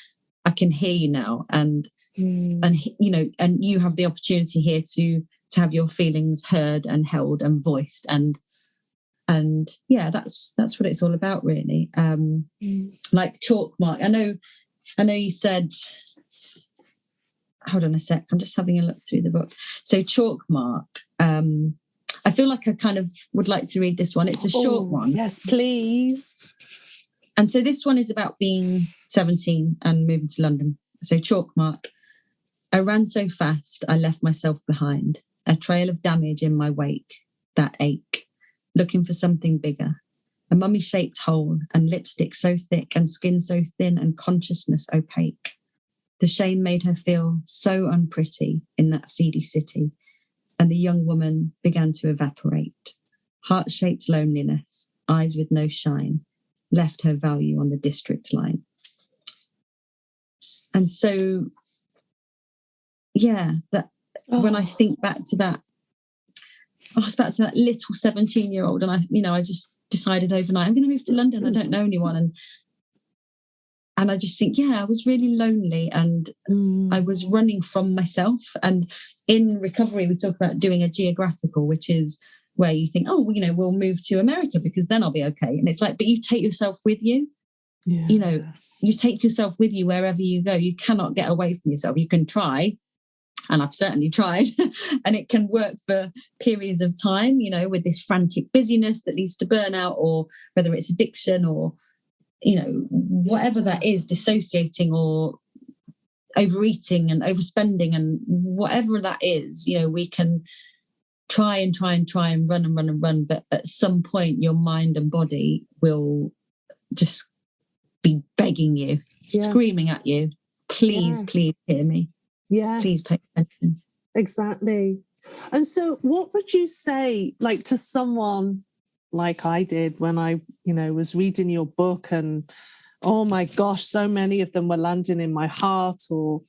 I can hear you now, and you have the opportunity here to have your feelings heard and held and voiced, and yeah, that's what it's all about, really. Like Chalk Mark, I know you said, hold on a sec, I'm just having a look through the book. So Chalk Mark, I feel like I kind of would like to read this one. It's a short one. Yes, please. And so this one is about being 17 and moving to London. So Chalk Mark, I ran so fast, I left myself behind, a trail of damage in my wake, that ache, looking for something bigger, a mummy-shaped hole and lipstick so thick and skin so thin and consciousness opaque. The shame made her feel so unpretty in that seedy city, and the young woman began to evaporate. Heart-shaped loneliness, eyes with no shine, left her value on the district line. And so, yeah, when I think back to that, I was back to that little 17-year-old, and I just decided overnight, I'm going to move to London. I don't know anyone. And I just think, yeah, I was really lonely, and I was running from myself. And in recovery, we talk about doing a geographical, which is where you think, oh, we'll move to America because then I'll be okay. And it's like, but you take yourself with you. Yes. You take yourself with you wherever you go. You cannot get away from yourself. You can try, and I've certainly tried, and it can work for periods of time, with this frantic busyness that leads to burnout, or whether it's addiction or, whatever that is, dissociating or overeating and overspending and whatever that is, we can try and run. But at some point, your mind and body will just be begging you, screaming at you, please hear me. Yes. Please pay attention. Exactly. And so what would you say, like, to someone like I did when I, was reading your book, and oh my gosh, so many of them were landing in my heart, or,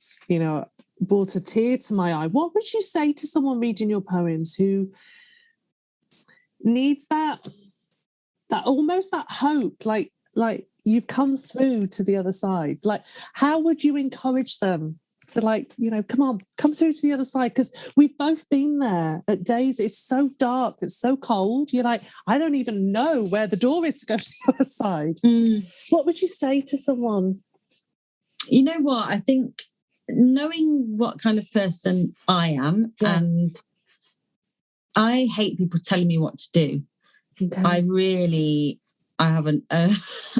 brought a tear to my eye. What would you say to someone reading your poems who needs that almost that hope, like you've come through to the other side? Like, how would you encourage them to, like, come through to the other side? Because we've both been there at days. It's so dark, it's so cold. You're like, I don't even know where the door is to go to the other side. What would you say to someone? You know what? I think knowing what kind of person I am, and I hate people telling me what to do. Okay. I have a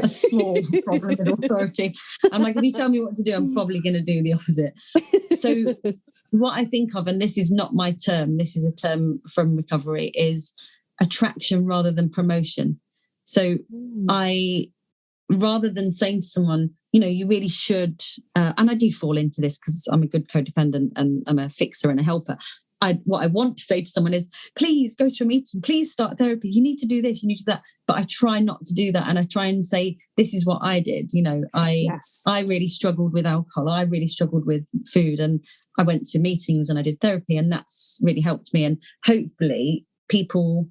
small problem with authority. I'm like, if you tell me what to do, I'm probably going to do the opposite. So what I think of, and this is not my term, this is a term from recovery, is attraction rather than promotion. So rather than saying to someone, you really should, and I do fall into this because I'm a good codependent and I'm a fixer and a helper. What I want to say to someone is, please go to a meeting, please start therapy, you need to do this, you need to do that. But I try not to do that. And I try and say, this is what I did. I really struggled with alcohol. I really struggled with food. And I went to meetings and I did therapy, and that's really helped me. And hopefully people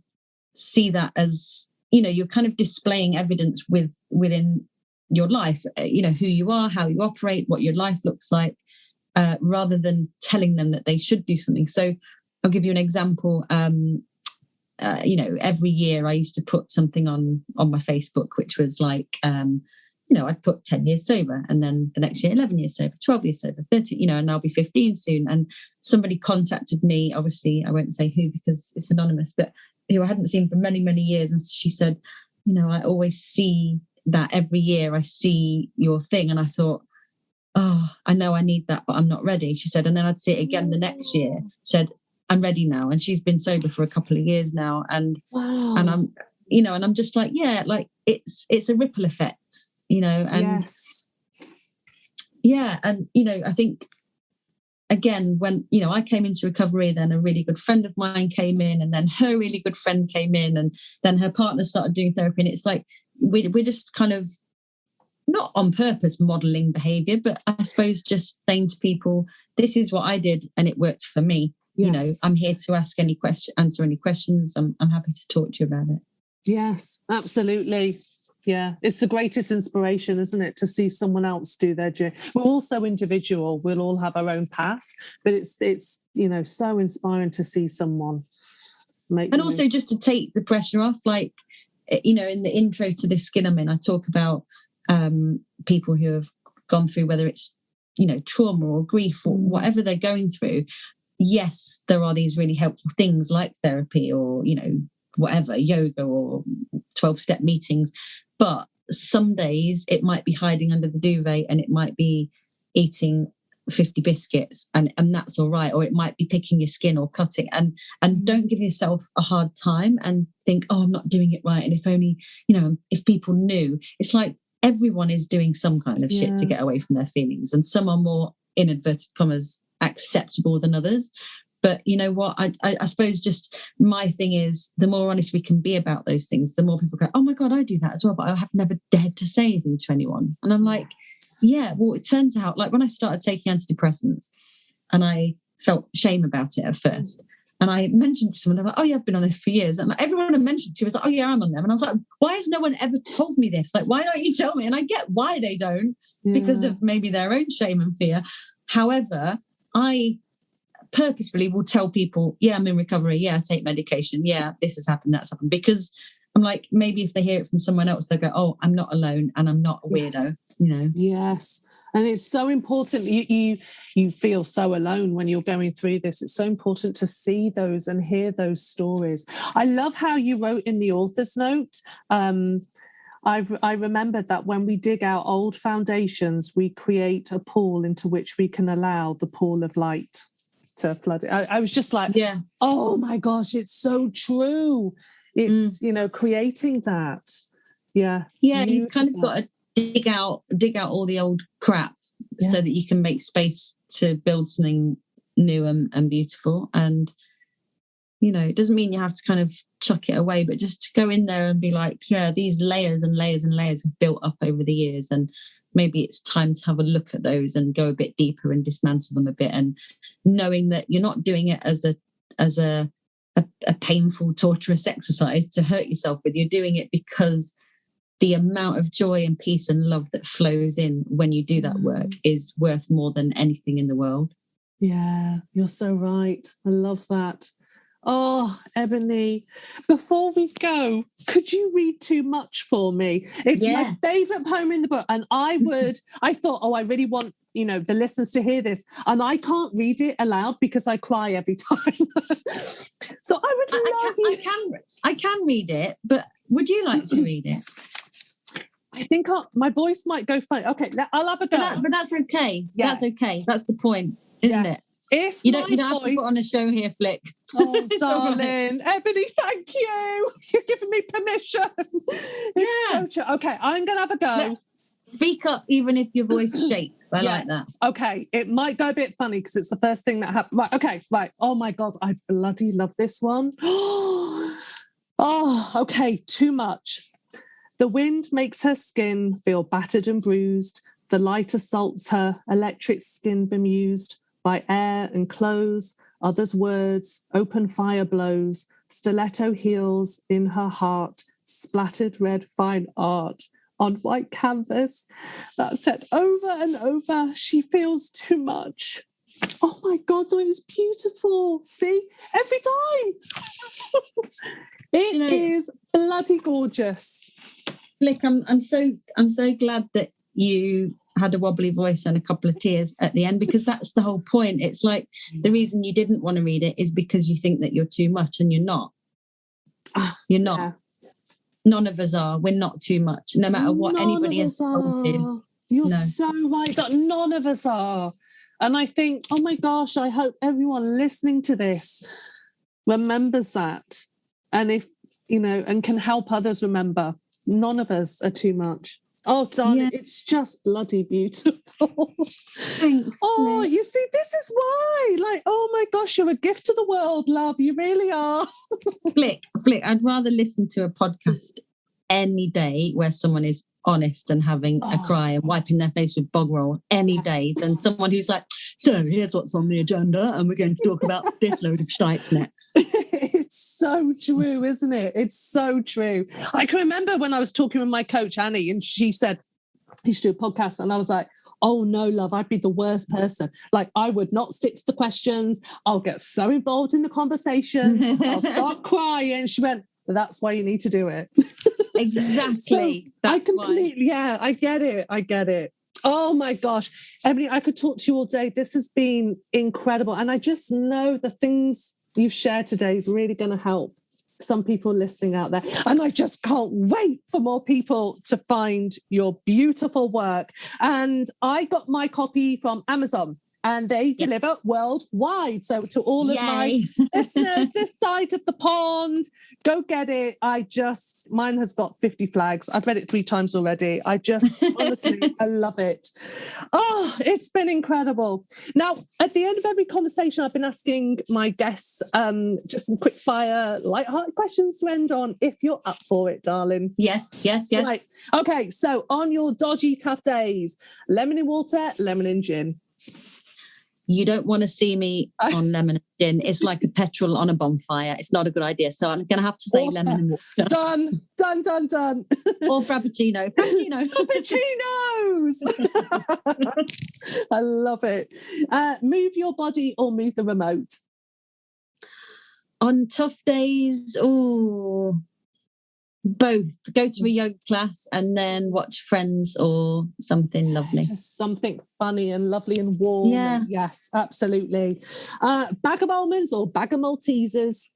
see that as, you're kind of displaying evidence within your life, who you are, how you operate, what your life looks like. Rather than telling them that they should do something. So I'll give you an example. Every year I used to put something on my Facebook, which was like, I'd put 10 years sober, and then the next year, 11 years sober, 12 years sober, 30, and I'll be 15 soon. And somebody contacted me, obviously I won't say who because it's anonymous, but who I hadn't seen for many, many years. And she said, I always see that every year I see your thing. And I thought, oh, I know I need that, but I'm not ready, she said. And then I'd see it again the next year. She said, I'm ready now. And she's been sober for a couple of years now. And and I'm, and I'm just like, like it's a ripple effect, and yes. And, I think, again, when, I came into recovery, then a really good friend of mine came in, and then her really good friend came in, and then her partner started doing therapy. And it's like, we're just kind of, not on purpose modeling behavior, but I suppose just saying to people, this is what I did and it worked for me. Yes. I'm here to answer any questions. I'm happy to talk to you about it. Yes, absolutely. Yeah, it's the greatest inspiration, isn't it, to see someone else do their journey. We're all so individual. We'll all have our own path, but it's so inspiring to see someone make. And also just to take the pressure off, like, in the intro to this skin I'm in, I talk about people who have gone through, whether it's trauma or grief or whatever they're going through. Yes, there are these really helpful things like therapy or whatever, yoga or 12-step meetings, but some days it might be hiding under the duvet, and it might be eating 50 biscuits, and that's all right. Or it might be picking your skin or cutting, and don't give yourself a hard time and think, oh, I'm not doing it right, and if only if people knew. It's like everyone is doing some kind of shit to get away from their feelings, and some are more, in inverted commas, acceptable than others. But you know what, I suppose just my thing is, the more honest we can be about those things, the more people go, oh my God, I do that as well, but I have never dared to say anything to anyone. And I'm like, yeah, well, it turns out, like, when I started taking antidepressants, and I felt shame about it at first, and I mentioned to someone, I'm like, oh yeah, I've been on this for years, and like, everyone I mentioned to was like, oh yeah, I'm on them. And I was like, why has no one ever told me this? Like, why don't you tell me? And I get why they don't, because of maybe their own shame and fear. However, I purposefully will tell people, yeah, I'm in recovery, yeah, I take medication, yeah, this has happened, that's happened, because I'm like, maybe if they hear it from someone else, they'll go, oh, I'm not alone, and I'm not a weirdo. Yes. And it's so important. You feel so alone when you're going through this. It's so important to see those and hear those stories. I love how you wrote in the author's note. I remembered that when we dig our old foundations, we create a pool into which we can allow the pool of light to flood it. I was just like, oh my gosh, it's so true. It's, creating that. Yeah. Yeah, you've kind of got to dig out all the old crap so that you can make space to build something new and beautiful. And It doesn't mean you have to kind of chuck it away, but just to go in there and be like, yeah, these layers and layers and layers have built up over the years, and maybe it's time to have a look at those and go a bit deeper and dismantle them a bit, and knowing that you're not doing it as a painful, torturous exercise to hurt yourself with. You're doing it because the amount of joy and peace and love that flows in when you do that work is worth more than anything in the world. Yeah, you're so right. I love that. Oh, Ebony, before we go, could you read Too Much for me? It's my favourite poem in the book. And I thought, I really want, the listeners to hear this. And I can't read it aloud because I cry every time. So I would love you. I can read it, but would you like to read it? I think my voice might go funny. Okay, I'll have a go. But that's okay. Yeah. That's okay. That's the point, isn't it? If you don't have to put on a show here, Flic. Oh, darling. Ebony, thank you. You're giving me permission. So true. Okay, I'm going to have a go. Speak up even if your voice shakes. I like that. Okay, it might go a bit funny because it's the first thing that happened. Right, okay, right. Oh, my God, I bloody love this one. Oh, okay, Too Much. The wind makes her skin feel battered and bruised. The light assaults her, electric skin bemused. By air and clothes, others' words, open fire blows, stiletto heels in her heart, splattered red fine art on white canvas that said over and over, she feels too much. Oh my God, it was beautiful. See, every time. It is bloody gorgeous. Flic, I'm so glad that you had a wobbly voice and a couple of tears at the end, because that's the whole point. It's like the reason you didn't want to read it is because you think that you're too much, and you're not. You're not. Yeah. None of us are. We're not too much, no matter what anybody has told you. You're so right that none of us are. And I think, oh my gosh, I hope everyone listening to this remembers that. And if, and can help others remember, none of us are too much. Oh, darling, it's just bloody beautiful. Thanks. Oh, you see, this is why. Like, oh my gosh, you're a gift to the world, love. You really are. Flic, I'd rather listen to a podcast any day where someone is honest and having a cry and wiping their face with bog roll any day than someone who's like, so here's what's on the agenda and we're going to talk about this load of shite next. It's so true, isn't it? It's so true. I can remember when I was talking with my coach, Annie, and she said, you should do a podcast. And I was like, oh no, love, I'd be the worst person. Like, I would not stick to the questions. I'll get so involved in the conversation. I'll start crying. She went, that's why you need to do it. Exactly. So I completely, I get it. Oh my gosh. Ebony, I could talk to you all day. This has been incredible. And I just know the things you've shared today is really going to help some people listening out there. And I just can't wait for more people to find your beautiful work. And I got my copy from Amazon. And they deliver worldwide. So to all of my listeners this side of the pond, go get it. Mine has got 50 flags. I've read it 3 times already. Honestly, I love it. Oh, it's been incredible. Now, at the end of every conversation, I've been asking my guests just some quick fire, light-hearted questions to end on, if you're up for it, darling. Yes. Right. Okay, so on your dodgy, tough days, lemon in water, lemon in gin. You don't want to see me on lemon and gin. It's like a petrol on a bonfire. It's not a good idea. So I'm going to have to say water. Lemon and water. Done. Or frappuccino. Frappuccinos. I love it. Move your body or move the remote? On tough days, both. Go to a yoga class and then watch Friends or something lovely. Just something funny and lovely and warm. Yeah. Yes, absolutely. Bag of almonds or bag of Maltesers?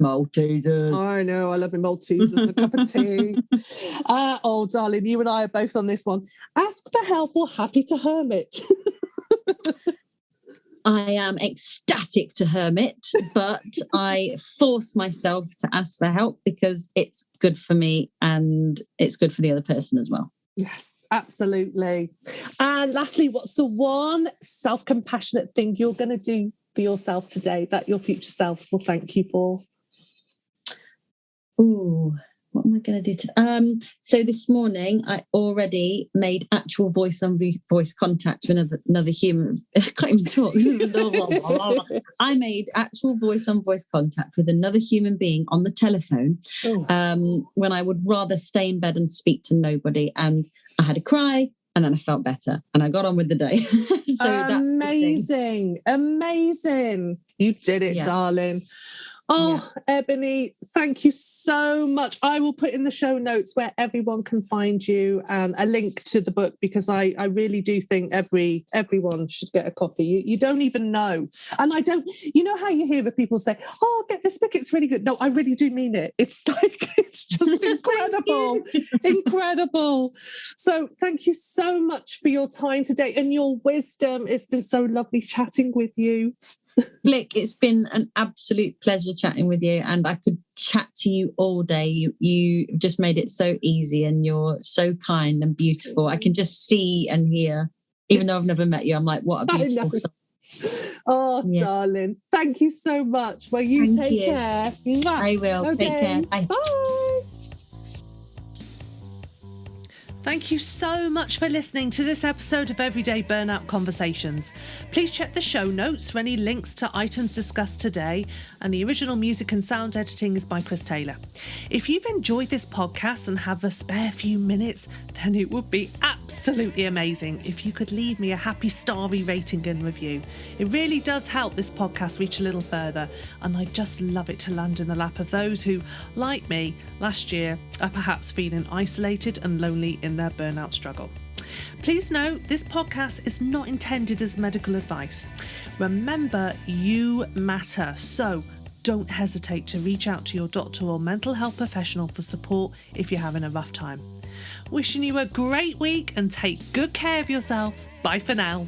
Maltesers. I know, I love my Maltesers and a cup of tea. Oh, darling, you and I are both on this one. Ask for help or happy to hermit? I am ecstatic to hermit, but I force myself to ask for help because it's good for me and it's good for the other person as well. Yes, absolutely. And lastly, what's the one self-compassionate thing you're going to do for yourself today that your future self will thank you for? Ooh, what am I going to do? So this morning, I already made actual voice contact with another human. I can't even talk. I made actual voice contact with another human being on the telephone when I would rather stay in bed and speak to nobody. And I had a cry, and then I felt better, and I got on with the day. So amazing. You did it, darling. Oh, yeah. Ebony, thank you so much. I will put in the show notes where everyone can find you and a link to the book, because I really do think everyone should get a copy. You don't even know. And I don't, you know how you hear the people say, oh, get this book, it's really good. No, I really do mean it. It's like, it's just incredible. Incredible. So thank you so much for your time today and your wisdom. It's been so lovely chatting with you. Flic, it's been an absolute pleasure chatting with you, and I could chat to you all day. You just made it so easy, and you're so kind and beautiful. I can just see and hear, even though I've never met you. I'm like, what a beautiful soul. Oh, darling, thank you so much. Well, you take care. I will. Okay. Take care. Bye. Bye. Thank you so much for listening to this episode of Everyday Burnout Conversations. Please check the show notes for any links to items discussed today, and the original music and sound editing is by Chris Taylor. If you've enjoyed this podcast and have a spare few minutes, then it would be absolutely amazing if you could leave me a happy starry rating and review. It really does help this podcast reach a little further, and I'd just love it to land in the lap of those who, like me, last year are perhaps feeling isolated and lonely in their burnout struggle. Please note, this podcast is not intended as medical advice. Remember, you matter, so don't hesitate to reach out to your doctor or mental health professional for support if you're having a rough time. Wishing you a great week and take good care of yourself. Bye for now.